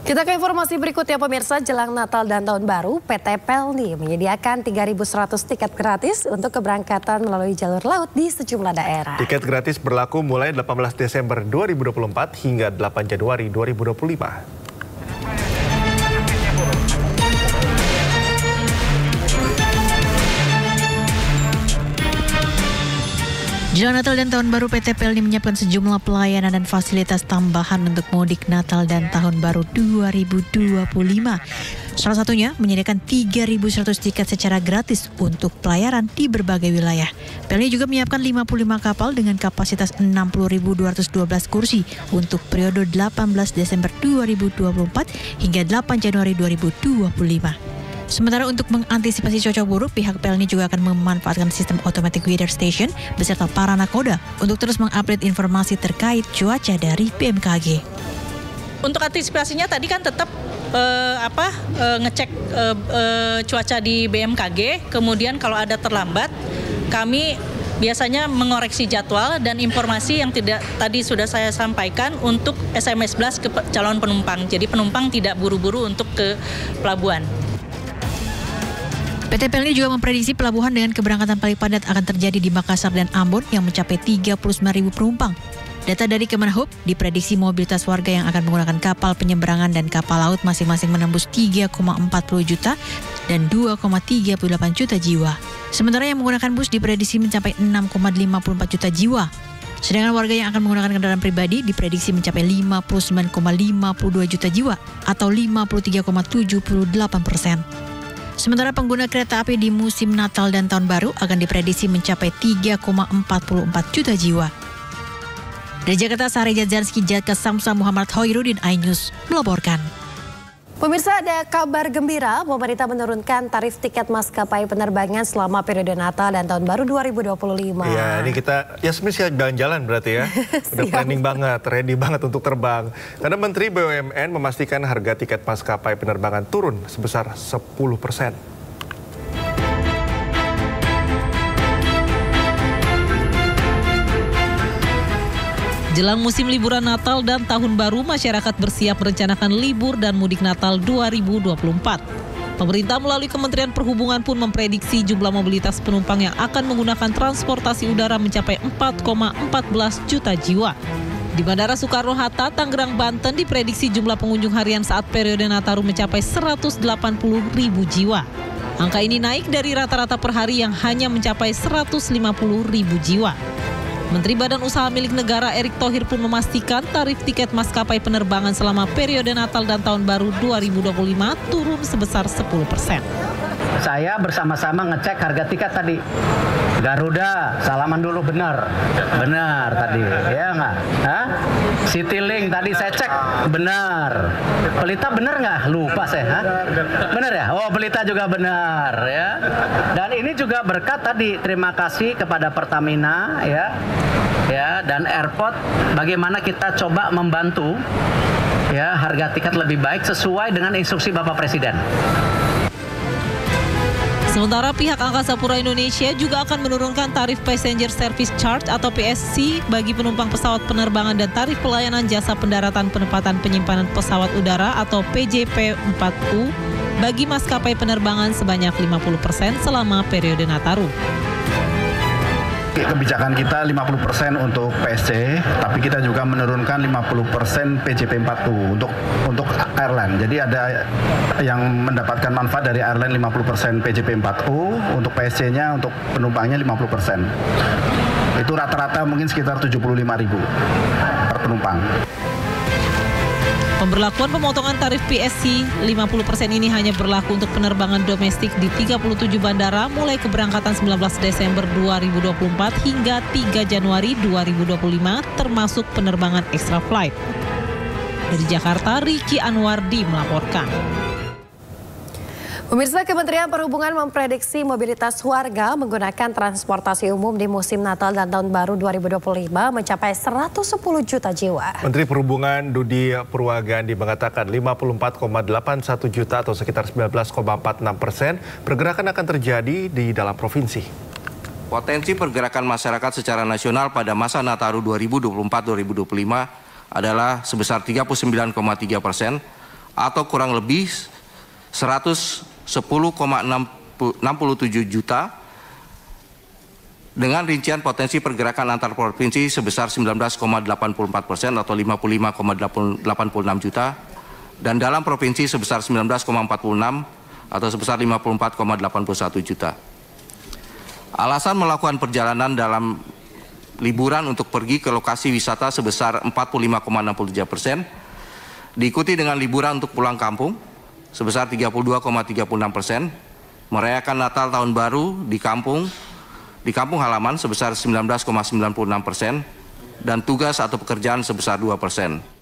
Kita ke informasi berikutnya pemirsa, jelang Natal dan Tahun Baru, PT Pelni menyediakan 3.100 tiket gratis untuk keberangkatan melalui jalur laut di sejumlah daerah. Tiket gratis berlaku mulai 18 Desember 2024 hingga 8 Januari 2025. Jelang Natal dan Tahun Baru, PT Pelni menyiapkan sejumlah pelayanan dan fasilitas tambahan untuk mudik Natal dan Tahun Baru 2025. Salah satunya menyediakan 3.100 tiket secara gratis untuk pelayaran di berbagai wilayah. Pelni juga menyiapkan 55 kapal dengan kapasitas 60.212 kursi untuk periode 18 Desember 2024 hingga 8 Januari 2025. Sementara untuk mengantisipasi cuaca buruk, pihak Pelni juga akan memanfaatkan sistem automatic weather station beserta para nakoda untuk terus mengupdate informasi terkait cuaca dari BMKG. Untuk antisipasinya tadi kan tetap ngecek cuaca di BMKG, kemudian kalau ada terlambat, kami biasanya mengoreksi jadwal dan informasi yang tidak tadi sudah saya sampaikan untuk SMS blast ke calon penumpang. Jadi penumpang tidak buru-buru untuk ke pelabuhan. PT Pelni juga memprediksi pelabuhan dengan keberangkatan paling padat akan terjadi di Makassar dan Ambon yang mencapai 39.000 penumpang. Data dari Kemenhub diprediksi mobilitas warga yang akan menggunakan kapal penyeberangan dan kapal laut masing-masing menembus 3,40 juta dan 2,38 juta jiwa. Sementara yang menggunakan bus diprediksi mencapai 6,54 juta jiwa. Sedangkan warga yang akan menggunakan kendaraan pribadi diprediksi mencapai 59,52 juta jiwa atau 53,78%. Sementara pengguna kereta api di musim Natal dan Tahun Baru akan diprediksi mencapai 3,44 juta jiwa. Dari Jakarta, Sahari Jadzanski, Jaka Samsa, Muhammad Hoirudin, iNews melaporkan. Pemirsa, ada kabar gembira, pemerintah menurunkan tarif tiket maskapai penerbangan selama periode Natal dan Tahun Baru 2025. Ya, ini kita sebenarnya jalan-jalan berarti ya. Udah planning banget, ready banget untuk terbang. Karena Menteri BUMN memastikan harga tiket maskapai penerbangan turun sebesar 10%. Jelang musim liburan Natal dan Tahun Baru, masyarakat bersiap merencanakan libur dan mudik Natal 2024. Pemerintah melalui Kementerian Perhubungan pun memprediksi jumlah mobilitas penumpang yang akan menggunakan transportasi udara mencapai 4,14 juta jiwa. Di Bandara Soekarno-Hatta, Tangerang, Banten diprediksi jumlah pengunjung harian saat periode Nataru mencapai 180.000 jiwa. Angka ini naik dari rata-rata per hari yang hanya mencapai 150.000 jiwa. Menteri Badan Usaha Milik Negara Erick Thohir pun memastikan tarif tiket maskapai penerbangan selama periode Natal dan Tahun Baru 2025 turun sebesar 10%. Saya bersama-sama ngecek harga tiket tadi. Garuda, salaman dulu benar tadi, ya nggak? Citylink tadi saya cek benar. Pelita benar nggak? Lupa saya. Benar ya? Oh, Pelita juga benar ya. Dan ini juga berkat tadi, terima kasih kepada Pertamina ya dan airport. Bagaimana kita coba membantu ya harga tiket lebih baik sesuai dengan instruksi Bapak Presiden. Sementara pihak Angkasa Pura Indonesia juga akan menurunkan tarif Passenger Service Charge atau PSC bagi penumpang pesawat penerbangan dan tarif pelayanan jasa pendaratan penempatan penyimpanan pesawat udara atau PJP-4U bagi maskapai penerbangan sebanyak 50% selama periode Nataru. Kebijakan kita 50% untuk PSC, tapi kita juga menurunkan 50% PJP-4U untuk airline. Jadi ada yang mendapatkan manfaat dari airline 50% PJP-4U, untuk PSC-nya untuk penumpangnya 50%. Itu rata-rata mungkin sekitar 75.000 per penumpang. Pemberlakuan pemotongan tarif PSC 50% ini hanya berlaku untuk penerbangan domestik di 37 bandara mulai keberangkatan 19 Desember 2024 hingga 3 Januari 2025 termasuk penerbangan extra flight. Dari Jakarta, Riki Anwardi melaporkan. Pemirsa, Kementerian Perhubungan memprediksi mobilitas warga menggunakan transportasi umum di musim Natal dan Tahun Baru 2025 mencapai 110 juta jiwa. Menteri Perhubungan Dudi Purwagandi mengatakan 54,81 juta atau sekitar 19,46% pergerakan akan terjadi di dalam provinsi. Potensi pergerakan masyarakat secara nasional pada masa Nataru 2024-2025 adalah sebesar 39,3%. atau kurang lebih 110,67 juta dengan rincian potensi pergerakan antar provinsi sebesar 19,84% atau 55,86 juta dan dalam provinsi sebesar 19,46 atau sebesar 54,81 juta. Alasan melakukan perjalanan dalam liburan untuk pergi ke lokasi wisata sebesar 45,63%, diikuti dengan liburan untuk pulang kampung sebesar 32,36%, merayakan Natal Tahun Baru di kampung halaman sebesar 19,96% dan tugas atau pekerjaan sebesar 2%.